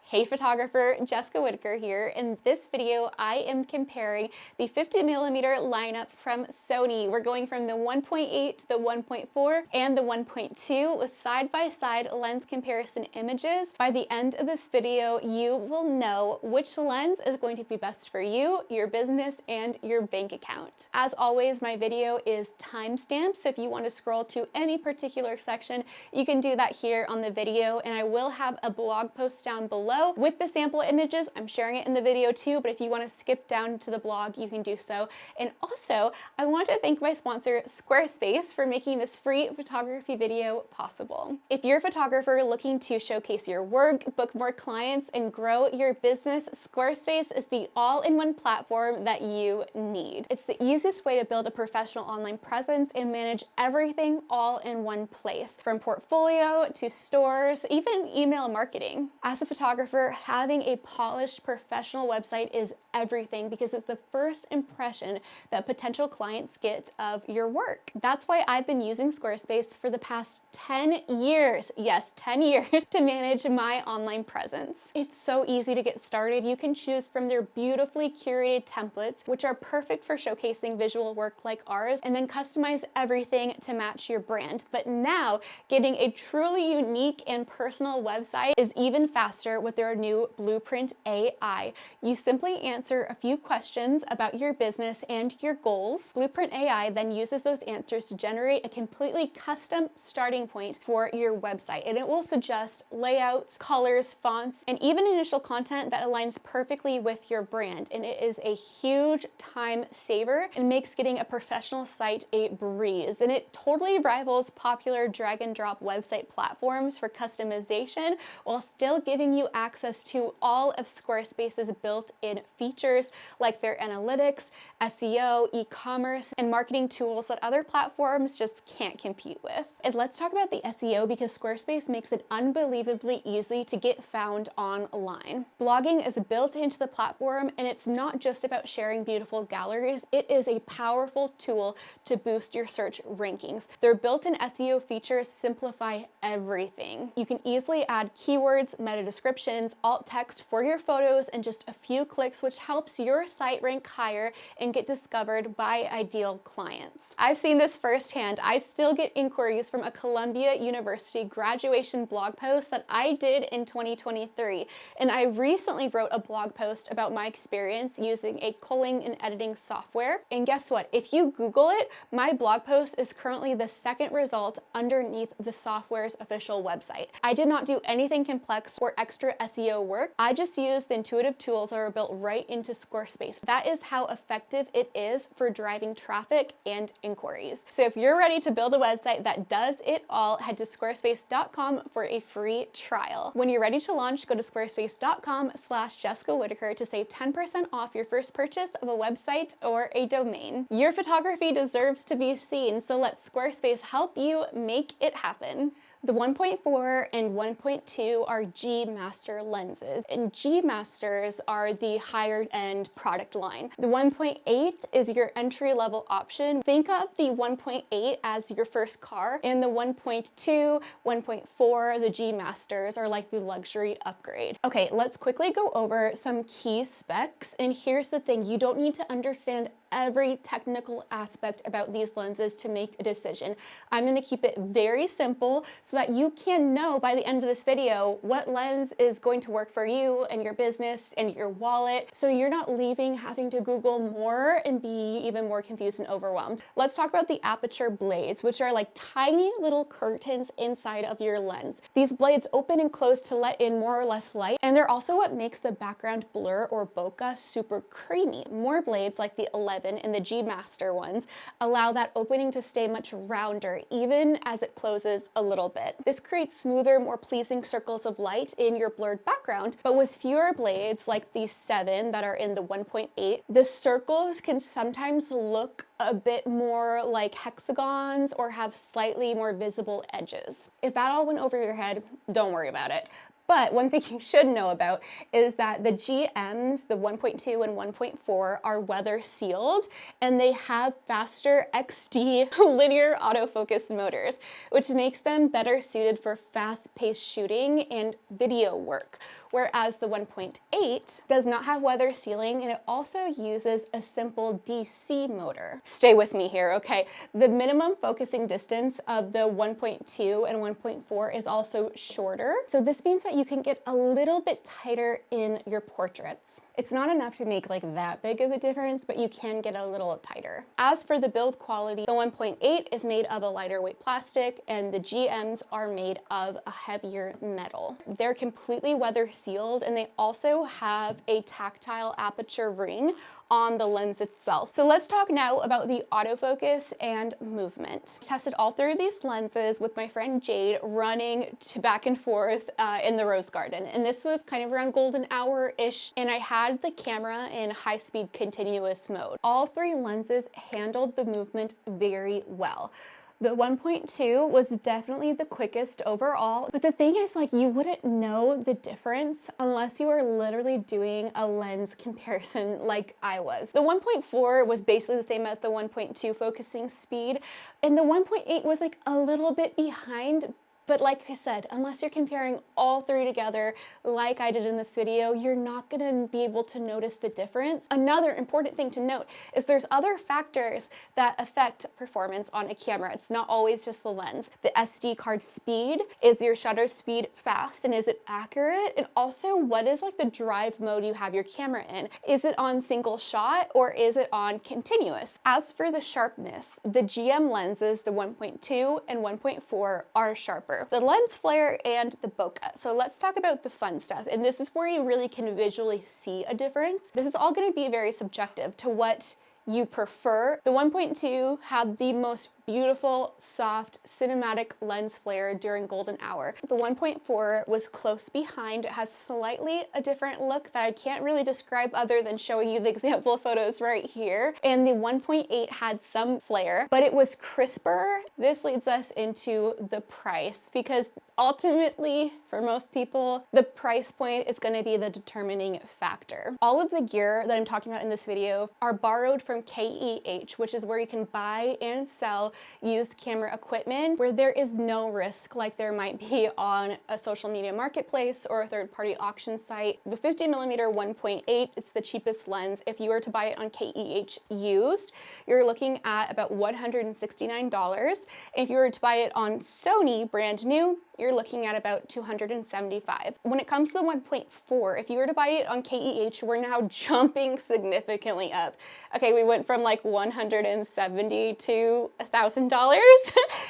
Hey photographer, Jessica Whitaker here. In this video, I am comparing the 50mm lineup from Sony. We're going from the 1.8 to the 1.4 and the 1.2 with side-by-side lens comparison images. By the end of this video, you will know which lens is going to be best for you, your business, and your bank account. As always, my video is timestamped, so if you want to scroll to any particular section, you can do that here on the video, and I will have a blog post down below with the sample images. I'm sharing it in the video too, but if you want to skip down to the blog, you can do so. And also, I want to thank my sponsor, Squarespace, for making this free photography video possible. If you're a photographer looking to showcase your work, book more clients, and grow your business, Squarespace is the all-in-one platform that you need. It's the easiest way to build a professional online presence and manage everything all in one place, from portfolio to stores, even email marketing. As a photographer, having a polished professional website is everything because it's the first impression that potential clients get of your work. That's why I've been using Squarespace for the past 10 years. Yes, 10 years to manage my online presence. It's so easy to get started. You can choose from their beautifully curated templates, which are perfect for showcasing visual work like ours, and then customize everything to match your brand. But now, getting a truly unique and personal website is even faster with their new Blueprint AI. You simply answer a few questions about your business and your goals. Blueprint AI then uses those answers to generate a completely custom starting point for your website, and it will suggest layouts, colors, fonts, and even initial content that aligns perfectly with your brand. And it is a huge time saver and makes getting a professional site a breeze. And it totally rivals popular drag and drop website platforms for customization while still giving you access to all of Squarespace's built-in features like their analytics, SEO, e-commerce, and marketing tools that other platforms just can't compete with. And let's talk about the SEO because Squarespace makes it unbelievably easy to get found online. Blogging is built into the platform, and it's not just about sharing beautiful galleries, it is a powerful tool to boost your search rankings. Their built-in SEO features simplify everything. You can easily add keywords, meta descriptions, alt text for your photos in just a few clicks, which helps your site rank higher and get discovered by ideal clients. I've seen this firsthand. I still get inquiries from a Columbia University graduation blog post that I did in 2023. And I recently wrote a blog post about my experience using a culling and editing software. And guess what? If you Google it, my blog post is currently the second result underneath the software's official website. I did not do anything complex or extra SEO work. I just used the intuitive tools that are built right into Squarespace. That is how effective it is for driving traffic and inquiries. So if you're ready to build a website that does it all, head to squarespace.com for a free trial. When you're ready to launch, go to squarespace.com/Jessica Whitaker to save 10% off your first purchase of a website or a domain. Your photography deserves to be seen, so let Squarespace help you make it happen. The 1.4 and 1.2 are G Master lenses, and G Masters are the higher end product line. The 1.8 is your entry-level option. Think of the 1.8 as your first car, and the 1.2, 1.4, the G Masters are like the luxury upgrade. Okay, let's quickly go over some key specs, and here's the thing, you don't need to understand every technical aspect about these lenses to make a decision. I'm going to keep it very simple so that you can know by the end of this video what lens is going to work for you and your business and your wallet, so you're not leaving having to Google more and be even more confused and overwhelmed. Let's talk about the Aperture blades, which are like tiny little curtains inside of your lens. These blades open and close to let in more or less light, and they're also what makes the background blur or bokeh super creamy. More blades like the 11 and the G Master ones allow that opening to stay much rounder even as it closes a little bit. This creates smoother, more pleasing circles of light in your blurred background, but with fewer blades like these 7 that are in the 1.8, the circles can sometimes look a bit more like hexagons or have slightly more visible edges. If that all went over your head, don't worry about it. But one thing you should know about is that the GMs, the 1.2 and 1.4, are weather sealed, and they have faster XD linear autofocus motors, which makes them better suited for fast-paced shooting and video work. whereas the 1.8 does not have weather sealing, and it also uses a simple DC motor. Stay with me here, okay? The minimum focusing distance of the 1.2 and 1.4 is also shorter, so this means that you can get a little bit tighter in your portraits. It's not enough to make like that big of a difference, but you can get a little tighter. As for the build quality, the 1.8 is made of a lighter weight plastic and the GMs are made of a heavier metal. They're completely weather sealed, and they also have a tactile aperture ring on the lens itself. So let's talk now about the autofocus and movement. I tested all three of these lenses with my friend Jade running back and forth in the rose garden. And this was kind of around golden hour-ish, and I had the camera in high-speed continuous mode. All three lenses handled the movement very well. The 1.2 was definitely the quickest overall, but the thing is, like, you wouldn't know the difference unless you were literally doing a lens comparison like I was. The 1.4 was basically the same as the 1.2 focusing speed, and the 1.8 was like a little bit behind. But like I said, unless you're comparing all three together like I did in this video, you're not gonna be able to notice the difference. Another important thing to note is there's other factors that affect performance on a camera. It's not always just the lens. The SD card speed, is your shutter speed fast and is it accurate? And also, what is like the drive mode you have your camera in? Is it on single shot or is it on continuous? As for the sharpness, the GM lenses, the 1.2 and 1.4 are sharper. The lens flare and the bokeh. So let's talk about the fun stuff. And this is where you really can visually see a difference. This is all going to be very subjective to what you prefer. The 1.2 had the most beautiful, soft, cinematic lens flare during golden hour. The 1.4 was close behind. It has slightly a different look that I can't really describe other than showing you the example photos right here. And the 1.8 had some flare, but it was crisper. This leads us into the price, because ultimately, for most people, the price point is going to be the determining factor. All of the gear that I'm talking about in this video are borrowed from KEH, which is where you can buy and sell used camera equipment where there is no risk like there might be on a social media marketplace or a third-party auction site. The 50mm 1.8, it's the cheapest lens. If you were to buy it on KEH used, you're looking at about $169. And if you were to buy it on Sony brand new, you're looking at about $275. When it comes to the 1.4, if you were to buy it on KEH, we're now jumping significantly up. Okay, we went from like $170 to $1,000.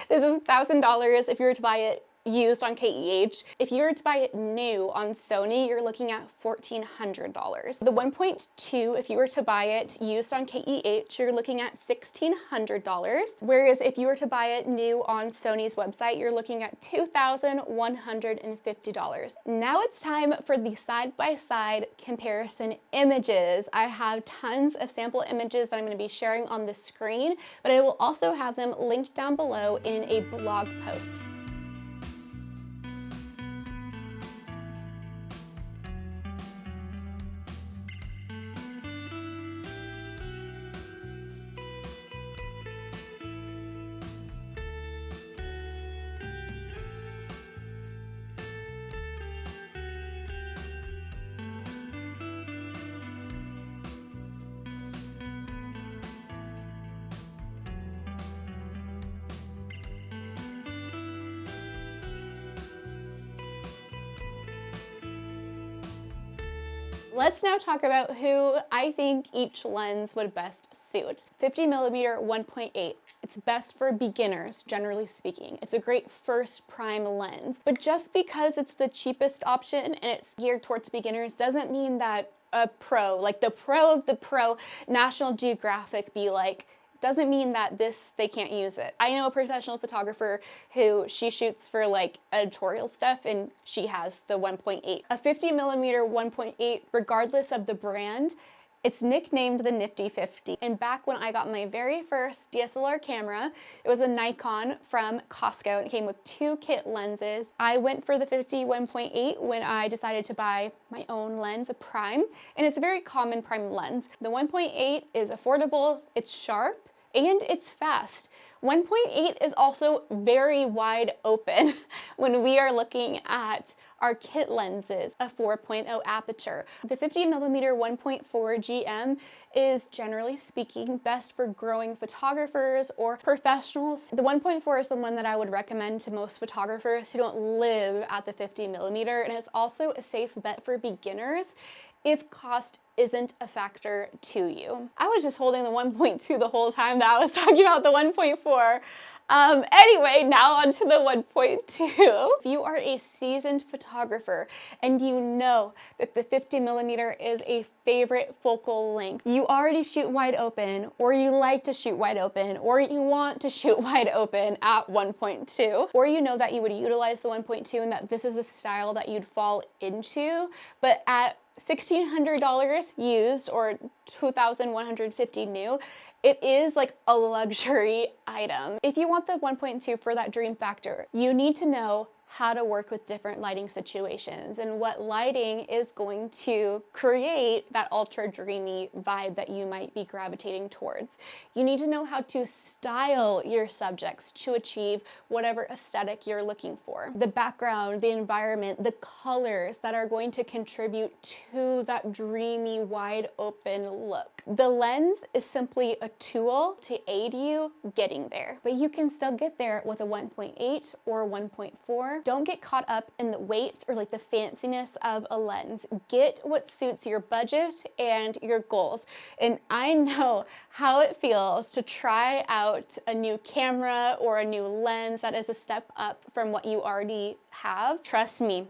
This is $1,000 if you were to buy it used on KEH. If you were to buy it new on Sony, you're looking at $1,400. The 1.2, if you were to buy it used on KEH, you're looking at $1,600. Whereas if you were to buy it new on Sony's website, you're looking at $2,150. Now it's time for the side-by-side comparison images. I have tons of sample images that I'm going to be sharing on the screen, but I will also have them linked down below in a blog post. Let's now talk about who I think each lens would best suit. 50mm 1.8. It's best for beginners, generally speaking. It's a great first prime lens. But just because it's the cheapest option and it's geared towards beginners doesn't mean that a pro, like the pro of the pro, National Geographic, be like, doesn't mean that they can't use it. I know a professional photographer who she shoots for like editorial stuff and she has the 1.8. A 50mm 1.8, regardless of the brand, it's nicknamed the Nifty-Fifty. And back when I got my very first DSLR camera, it was a Nikon from Costco and it came with 2 kit lenses. I went for the 50 1.8 when I decided to buy my own lens, a prime, and it's a very common prime lens. The 1.8 is affordable, it's sharp, and it's fast. 1.8 is also very wide open when we are looking at our kit lenses, a 4.0 aperture. The 50mm 1.4 GM is, generally speaking, best for growing photographers or professionals. The 1.4 is the one that I would recommend to most photographers who don't live at the 50mm, and it's also a safe bet for beginners if cost isn't a factor to you. I was just holding the 1.2 the whole time that I was talking about the 1.4. Anyway, now on to the 1.2. If you are a seasoned photographer and you know that the 50mm is a favorite focal length, you already shoot wide open, or you like to shoot wide open, or you want to shoot wide open at 1.2, or you know that you would utilize the 1.2 and that this is a style that you'd fall into, but at $1,600 used or $2,150 new, it is like a luxury item. If you want the 1.2 for that dream factor, you need to know how to work with different lighting situations and what lighting is going to create that ultra dreamy vibe that you might be gravitating towards. You need to know how to style your subjects to achieve whatever aesthetic you're looking for. The background, the environment, the colors that are going to contribute to that dreamy, wide open look. The lens is simply a tool to aid you getting there, but you can still get there with a 1.8 or 1.4. Don't get caught up in the weight or like the fanciness of a lens. Get what suits your budget and your goals. And I know how it feels to try out a new camera or a new lens that is a step up from what you already have. Trust me,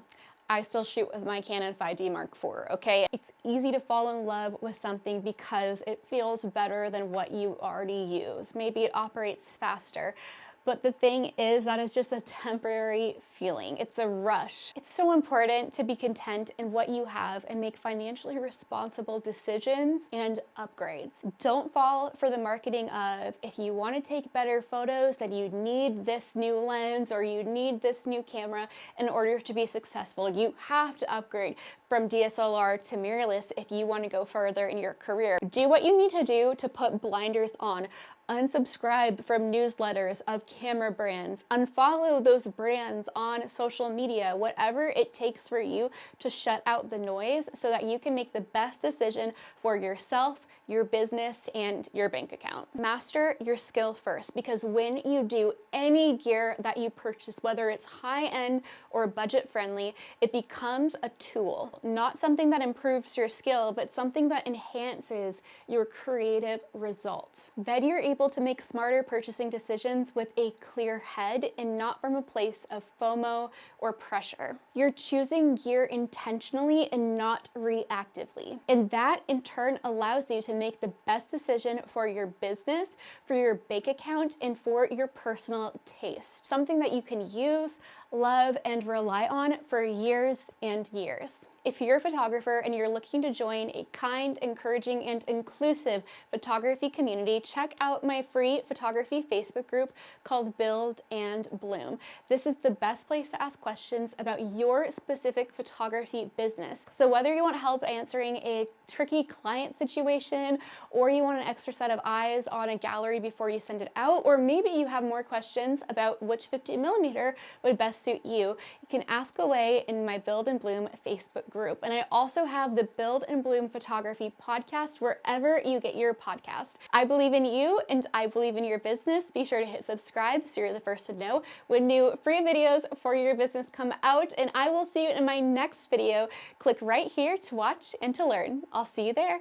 I still shoot with my Canon 5D Mark IV, okay? It's easy to fall in love with something because it feels better than what you already use. Maybe it operates faster. But the thing is that it's just a temporary feeling. It's a rush. It's so important to be content in what you have and make financially responsible decisions and upgrades. Don't fall for the marketing of, if you want to take better photos, then you need this new lens or you need this new camera in order to be successful. You have to upgrade from DSLR to mirrorless if you want to go further in your career. Do what you need to do to put blinders on. Unsubscribe from newsletters of camera brands. Unfollow those brands on social media, whatever it takes for you to shut out the noise so that you can make the best decision for yourself, your business, and your bank account. Master your skill first, because when you do, any gear that you purchase, whether it's high-end or budget-friendly, it becomes a tool, not something that improves your skill, but something that enhances your creative result. Then you're able to make smarter purchasing decisions with a clear head and not from a place of FOMO or pressure. You're choosing gear intentionally and not reactively. And that in turn allows you to make the best decision for your business, for your bank account, and for your personal taste. Something that you can use, love, and rely on for years and years. If you're a photographer and you're looking to join a kind, encouraging, and inclusive photography community, check out my free photography Facebook group called Build and Bloom. This is the best place to ask questions about your specific photography business. So whether you want help answering a tricky client situation, or you want an extra set of eyes on a gallery before you send it out, or maybe you have more questions about which 50mm would best suit you, you can ask away in my Build and Bloom Facebook group. And I also have the Build and Bloom Photography podcast wherever you get your podcast. I believe in you and I believe in your business. Be sure to hit subscribe so you're the first to know when new free videos for your business come out, and I will see you in my next video. Click right here to watch and to learn. I'll see you there.